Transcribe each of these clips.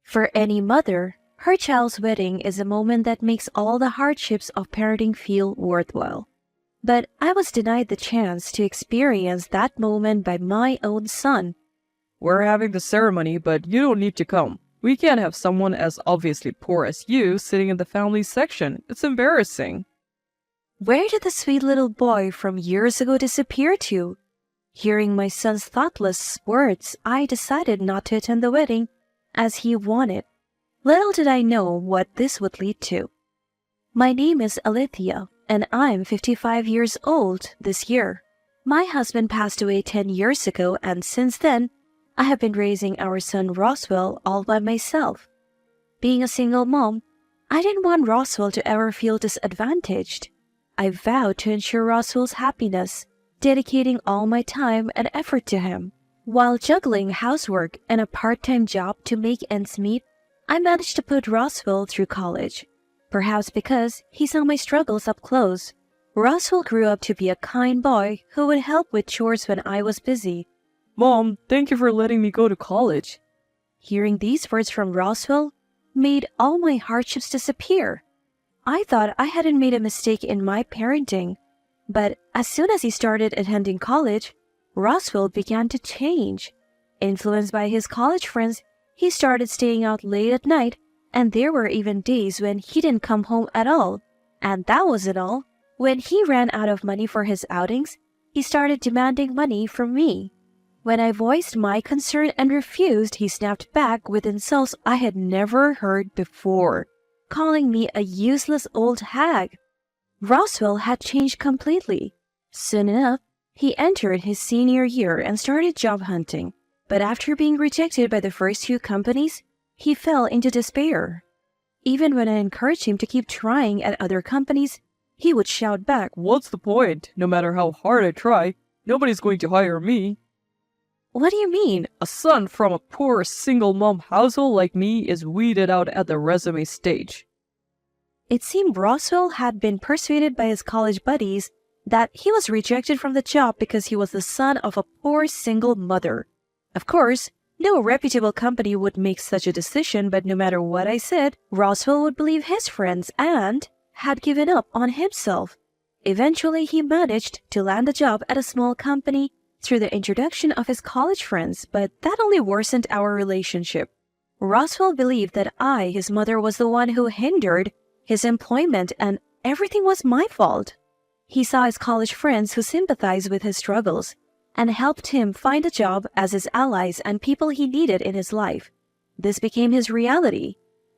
For any mother, her child's wedding is a moment that makes all the hardships of parenting feel worthwhile. But I was denied the chance to experience that moment by my own son. We're having the ceremony, but you don't need to come. We can't have someone as obviously poor as you sitting in the family section. It's embarrassing. Where did the sweet little boy from years ago disappear to? Hearing my son's thoughtless words, I decided not to attend the wedding as he wanted. Little did I know what this would lead to. My name is Alithia, and I'm 55 years old this year. My husband passed away 10 years ago, and since then, I have been raising our son Roswell all by myself. Being a single mom, I didn't want Roswell to ever feel disadvantaged. I vowed to ensure Roswell's happiness, dedicating all my time and effort to him. While juggling housework and a part-time job to make ends meet, I managed to put Roswell through college. Perhaps because he saw my struggles up close. Roswell grew up to be a kind boy who would help with chores when I was busy. Mom, thank you for letting me go to college. Hearing these words from Roswell made all my hardships disappear. I thought I hadn't made a mistake in my parenting, but as soon as he started attending college, Roswell began to change. Influenced by his college friends, he started staying out late at night, and there were even days when he didn't come home at all. And that wasn't all. When he ran out of money for his outings, he started demanding money from me. When I voiced my concern and refused, he snapped back with insults I had never heard before, calling me a useless old hag. Roswell had changed completely. Soon enough, he entered his senior year and started job hunting. But after being rejected by the first few companies, he fell into despair. Even when I encouraged him to keep trying at other companies, he would shout back, "What's the point? No matter how hard I try, nobody's going to hire me." "What do you mean?" A son from a poor single mom household like me is weeded out at the resume stage. It seemed Roswell had been persuaded by his college buddies that he was rejected from the job because he was the son of a poor single mother. Of course, no reputable company would make such a decision, but no matter what I said, Roswell would believe his friends and had given up on himself. Eventually, he managed to land a job at a small company through the introduction of his college friends, but that only worsened our relationship. Roswell believed that I, his mother, was the one who hindered his employment and everything was my fault. He saw his college friends who sympathized with his struggles and helped him find a job as his allies and people he needed in his life. This became his reality.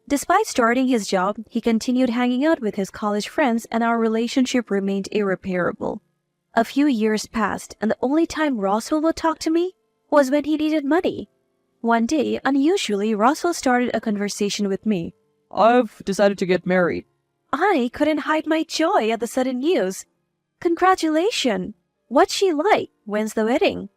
Despite starting his job, he continued hanging out with his college friends and our relationship remained irreparable. A few years passed, and the only time Roswell would talk to me was when he needed money. One day, unusually, Roswell started a conversation with me. "I've decided to get married." I couldn't hide my joy at the sudden news. "Congratulations! What's she like? When's the wedding?"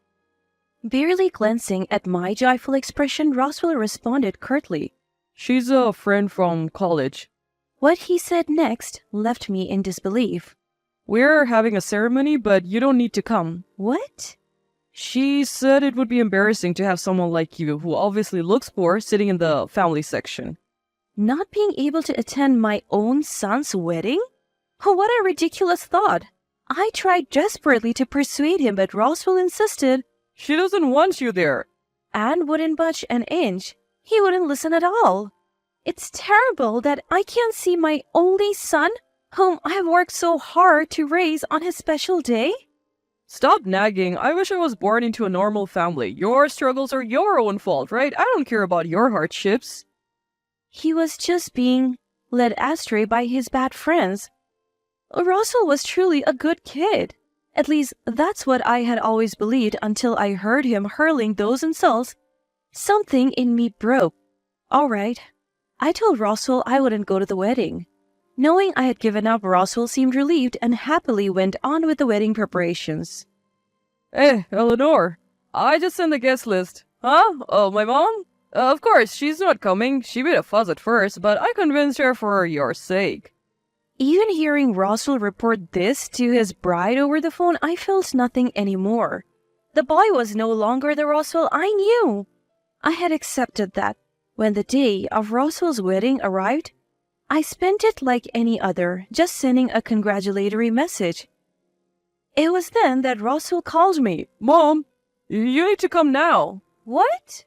Barely glancing at my joyful expression, Roswell responded curtly. "She's a friend from college." What he said next left me in disbelief. "We're having a ceremony, but you don't need to come." What? She said it would be embarrassing to have someone like you, who obviously looks poor, sitting in the family section. Not being able to attend my own son's wedding? What a ridiculous thought. I tried desperately to persuade him, but Roswell insisted. "She doesn't want you there." And wouldn't budge an inch. He wouldn't listen at all. It's terrible that I can't see my only son, whom I have worked so hard to raise, on his special day. Stop nagging. I wish I was born into a normal family. Your struggles are your own fault, right? I don't care about your hardships. He was just being led astray by his bad friends. Roswell was truly a good kid. At least that's what I had always believed until I heard him hurling those insults. Something in me broke. All right. I told Roswell I wouldn't go to the wedding. Knowing I had given up, Roswell seemed relieved and happily went on with the wedding preparations. "Hey, Eleanor, I just sent the guest list." "Huh? Oh, my mom? Of course, she's not coming. She made a fuss at first, but I convinced her for your sake." Even hearing Roswell report this to his bride over the phone, I felt nothing anymore. The boy was no longer the Roswell I knew. I had accepted that. When the day of Roswell's wedding arrived, I spent it like any other, just sending a congratulatory message. It was then that Roswell called me. Mom, you need to come now. What?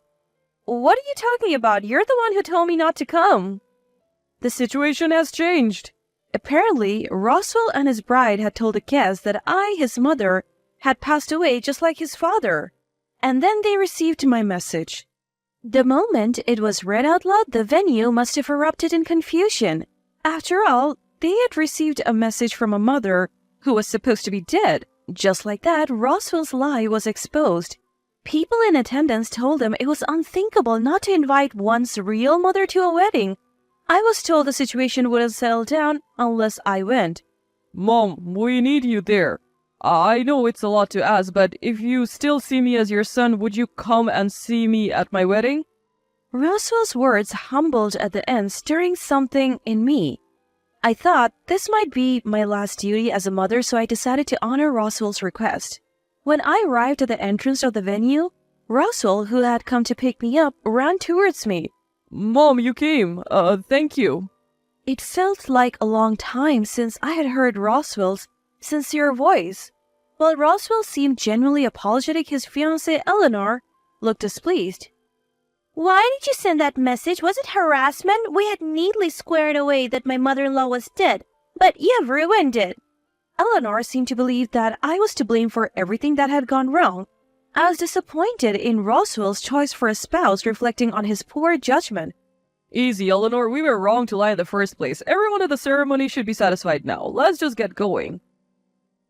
What are you talking about? You're the one who told me not to come. The situation has changed. Apparently, Roswell and his bride had told the guests that I, his mother, had passed away just like his father. And then they received my message. The moment it was read out loud, the venue must have erupted in confusion. After all, they had received a message from a mother who was supposed to be dead. Just like that, Roswell's lie was exposed. People in attendance told him it was unthinkable not to invite one's real mother to a wedding. I was told the situation wouldn't settle down unless I went. Mom, we need you there. I know it's a lot to ask, but if you still see me as your son, would you come and see me at my wedding? Roswell's words humbled at the end, stirring something in me. I thought this might be my last duty as a mother, so I decided to honor Roswell's request. When I arrived at the entrance of the venue, Roswell, who had come to pick me up, ran towards me. Mom, you came. Thank you. It felt like a long time since I had heard Roswell's sincere voice. While Roswell seemed genuinely apologetic, his fiancée, Eleanor, looked displeased. Why did you send that message? Was it harassment? We had neatly squared away that my mother-in-law was dead, but you've ruined it. Eleanor seemed to believe that I was to blame for everything that had gone wrong. I was disappointed in Roswell's choice for a spouse, reflecting on his poor judgment. Easy, Eleanor. We were wrong to lie in the first place. Everyone at the ceremony should be satisfied now. Let's just get going.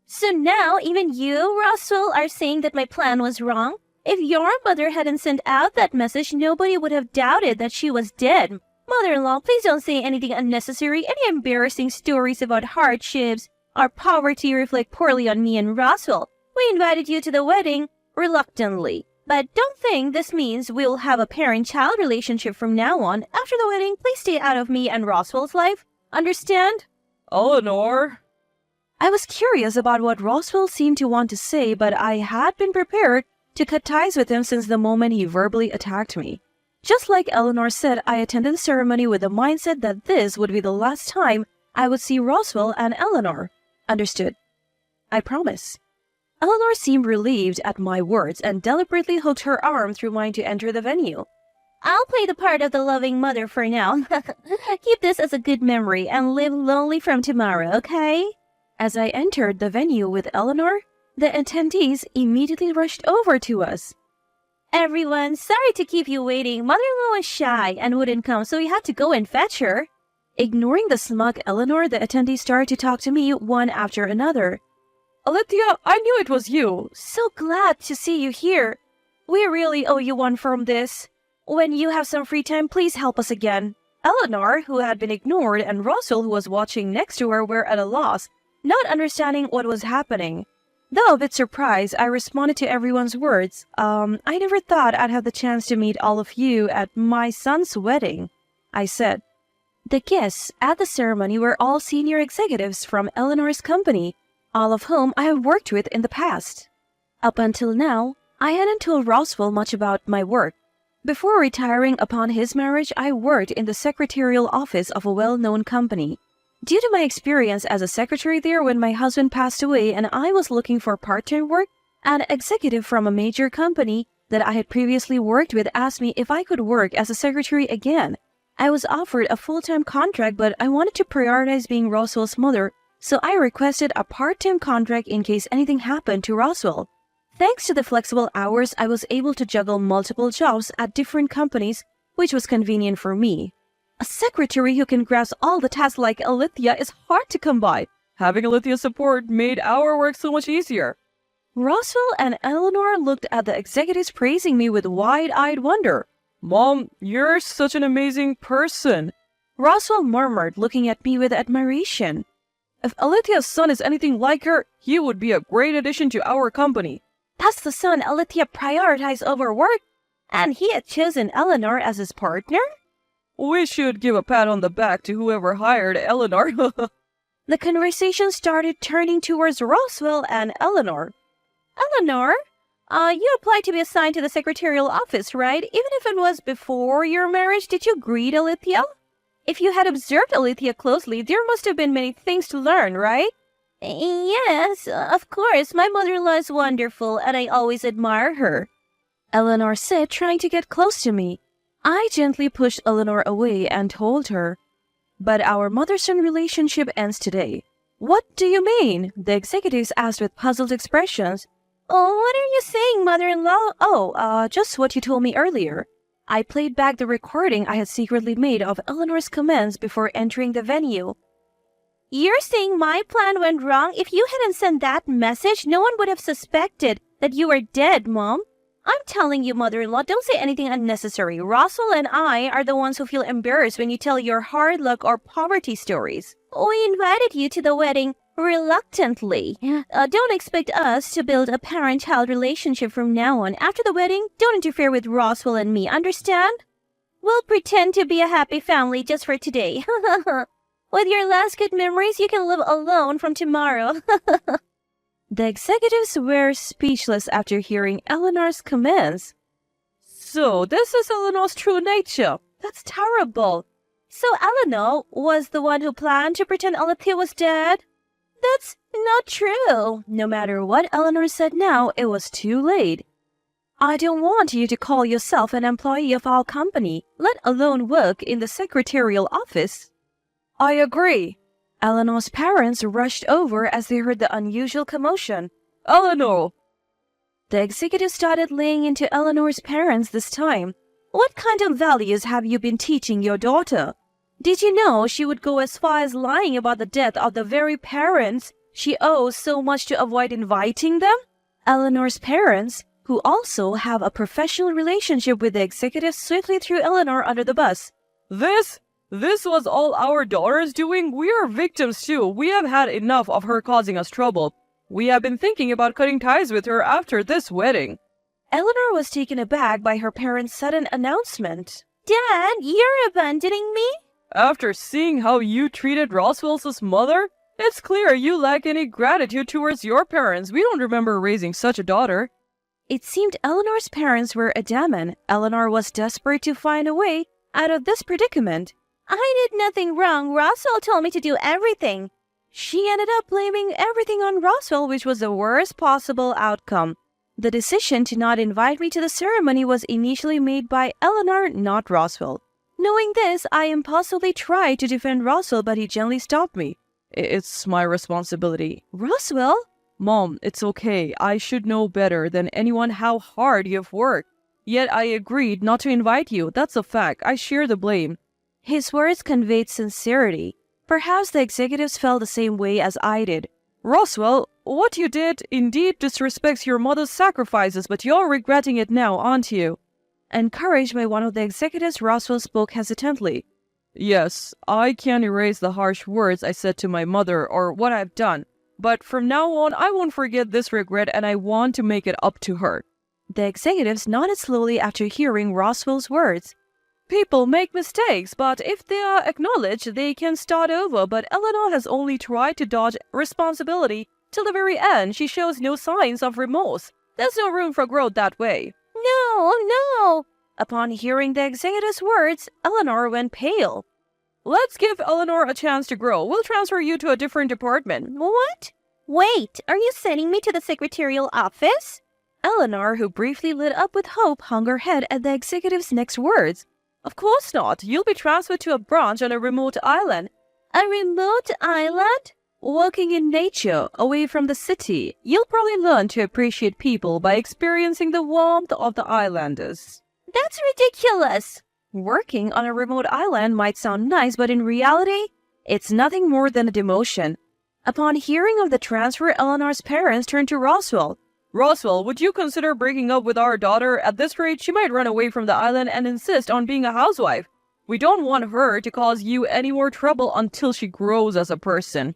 So now, even you, Roswell, are saying that my plan was wrong? If your mother hadn't sent out that message, nobody would have doubted that she was dead. Mother-in-law, please don't say anything unnecessary. Any embarrassing stories about hardships or poverty reflect poorly on me and Roswell. We invited you to the wedding reluctantly. But don't think this means we'll have a parent-child relationship from now on. After the wedding, please stay out of me and Roswell's life. Understand? Eleanor. I was curious about what Roswell seemed to want to say, but I had been prepared to cut ties with him since the moment he verbally attacked me. Just like Eleanor said, I attended the ceremony with the mindset that this would be the last time I would see Roswell and Eleanor. Understood. I promise. Eleanor seemed relieved at my words and deliberately hooked her arm through mine to enter the venue. I'll play the part of the loving mother for now. Keep this as a good memory and live lonely from tomorrow, okay? As I entered the venue with Eleanor, the attendees immediately rushed over to us. Everyone, sorry to keep you waiting. Mother-in-law was shy and wouldn't come, so we had to go and fetch her. Ignoring the smug Eleanor, the attendees started to talk to me one after another. Alethea, I knew it was you. So glad to see you here. We really owe you one from this. When you have some free time, please help us again. Eleanor, who had been ignored, and Roswell, who was watching next to her, were at a loss, not understanding what was happening. Though a bit surprised, I responded to everyone's words. I never thought I'd have the chance to meet all of you at my son's wedding, I said. The guests at the ceremony were all senior executives from Eleanor's company, all of whom I have worked with in the past. Up until now, I hadn't told Roswell much about my work. Before retiring upon his marriage, I worked in the secretarial office of a well-known company. Due to my experience as a secretary there when my husband passed away and I was looking for part-time work, an executive from a major company that I had previously worked with asked me if I could work as a secretary again. I was offered a full-time contract, but I wanted to prioritize being Roswell's mother, so I requested a part-time contract in case anything happened to Roswell. Thanks to the flexible hours, I was able to juggle multiple jobs at different companies, which was convenient for me. A secretary who can grasp all the tasks like Alethea is hard to come by. Having Alethea's support made our work so much easier. Roswell and Eleanor looked at the executives praising me with wide-eyed wonder. Mom, you're such an amazing person. Roswell murmured, looking at me with admiration. If Alethea's son is anything like her, he would be a great addition to our company. That's the son Alethea prioritized over work, and he had chosen Eleanor as his partner? We should give a pat on the back to whoever hired Eleanor. The conversation started turning towards Roswell and Eleanor. Eleanor? You applied to be assigned to the secretarial office, right? Even if it was before your marriage, did you greet Alethea? If you had observed Alethea closely, there must have been many things to learn, right? Yes, of course. My mother-in-law is wonderful, and I always admire her. Eleanor said, trying to get close to me. I gently pushed Eleanor away and told her, "But our mother-son relationship ends today." "What do you mean?" the executives asked with puzzled expressions. Oh, what are you saying, mother-in-law? Just what you told me earlier. I played back the recording I had secretly made of Eleanor's comments before entering the venue. You're saying my plan went wrong? If you hadn't sent that message, no one would have suspected that you were dead, Mom. I'm telling you, mother-in-law, don't say anything unnecessary. Roswell and I are the ones who feel embarrassed when you tell your hard luck or poverty stories. We invited you to the wedding reluctantly. Don't expect us to build a parent-child relationship from now on. After the wedding, don't interfere with Roswell and me, understand? We'll pretend to be a happy family just for today. With your last good memories, you can live alone from tomorrow. The executives were speechless after hearing Eleanor's comments. So, this is Eleanor's true nature. That's terrible. So Eleanor was the one who planned to pretend Alethea was dead? That's not true. No matter what Eleanor said now, it was too late. "I don't want you to call yourself an employee of our company, let alone work in the secretarial office." I agree. Eleanor's parents rushed over as they heard the unusual commotion. Eleanor! The executive started laying into Eleanor's parents this time. "What kind of values have you been teaching your daughter? Did you know she would go as far as lying about the death of the very parents she owes so much to avoid inviting them?" Eleanor's parents, who also have a professional relationship with the executive, swiftly threw Eleanor under the bus. This was all our daughter's doing? We are victims too. We have had enough of her causing us trouble. We have been thinking about cutting ties with her after this wedding. Eleanor was taken aback by her parents' sudden announcement. Dad, you're abandoning me? After seeing how you treated Roswell's mother, it's clear you lack any gratitude towards your parents. We don't remember raising such a daughter. It seemed Eleanor's parents were adamant. Eleanor was desperate to find a way out of this predicament. I did nothing wrong. Roswell told me to do everything. She ended up blaming everything on Roswell, which was the worst possible outcome. The decision to not invite me to the ceremony was initially made by Eleanor, not Roswell. Knowing this, I impulsively tried to defend Roswell, but he gently stopped me. It's my responsibility. Roswell? Mom, it's okay. I should know better than anyone how hard you've worked. Yet I agreed not to invite you. That's a fact. I share the blame. His words conveyed sincerity. Perhaps the executives felt the same way as I did. Roswell, what you did indeed disrespects your mother's sacrifices, but you're regretting it now, aren't you? Encouraged by one of the executives, Roswell spoke hesitantly. Yes, I can't erase the harsh words I said to my mother or what I've done. But from now on, I won't forget this regret and I want to make it up to her. The executives nodded slowly after hearing Roswell's words. People make mistakes, but if they are acknowledged, they can start over. But Eleanor has only tried to dodge responsibility till the very end. She shows no signs of remorse. There's no room for growth that way. No. Upon hearing the executive's words, Eleanor went pale. Let's give Eleanor a chance to grow. We'll transfer you to a different department. What? Wait, are you sending me to the secretarial office? Eleanor, who briefly lit up with hope, hung her head at the executive's next words. Of course not. You'll be transferred to a branch on a remote island. A remote island? Working in nature, away from the city. You'll probably learn to appreciate people by experiencing the warmth of the islanders. That's ridiculous. Working on a remote island might sound nice, but in reality, it's nothing more than a demotion. Upon hearing of the transfer, Eleanor's parents turned to Roswell. Roswell, would you consider breaking up with our daughter? At this rate, she might run away from the island and insist on being a housewife. We don't want her to cause you any more trouble until she grows as a person.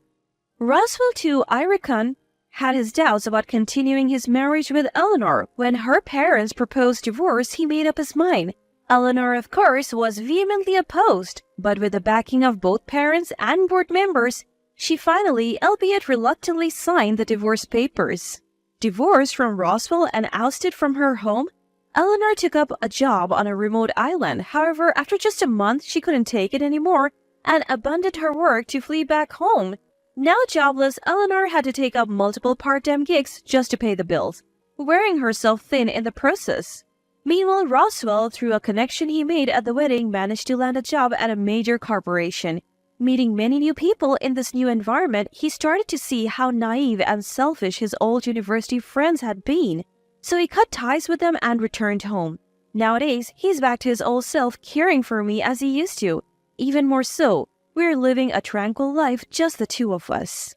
Roswell, too, I reckon, had his doubts about continuing his marriage with Eleanor. When her parents proposed divorce, he made up his mind. Eleanor, of course, was vehemently opposed, but with the backing of both parents and board members, she finally, albeit reluctantly, signed the divorce papers. Divorced from Roswell and ousted from her home, Eleanor took up a job on a remote island. However, after just a month, she couldn't take it anymore and abandoned her work to flee back home. Now jobless, Eleanor had to take up multiple part-time gigs just to pay the bills, wearing herself thin in the process. Meanwhile, Roswell, through a connection he made at the wedding, managed to land a job at a major corporation. Meeting many new people in this new environment, he started to see how naive and selfish his old university friends had been. So he cut ties with them and returned home. Nowadays, he's back to his old self, caring for me as he used to. Even more so, we're living a tranquil life, just the two of us.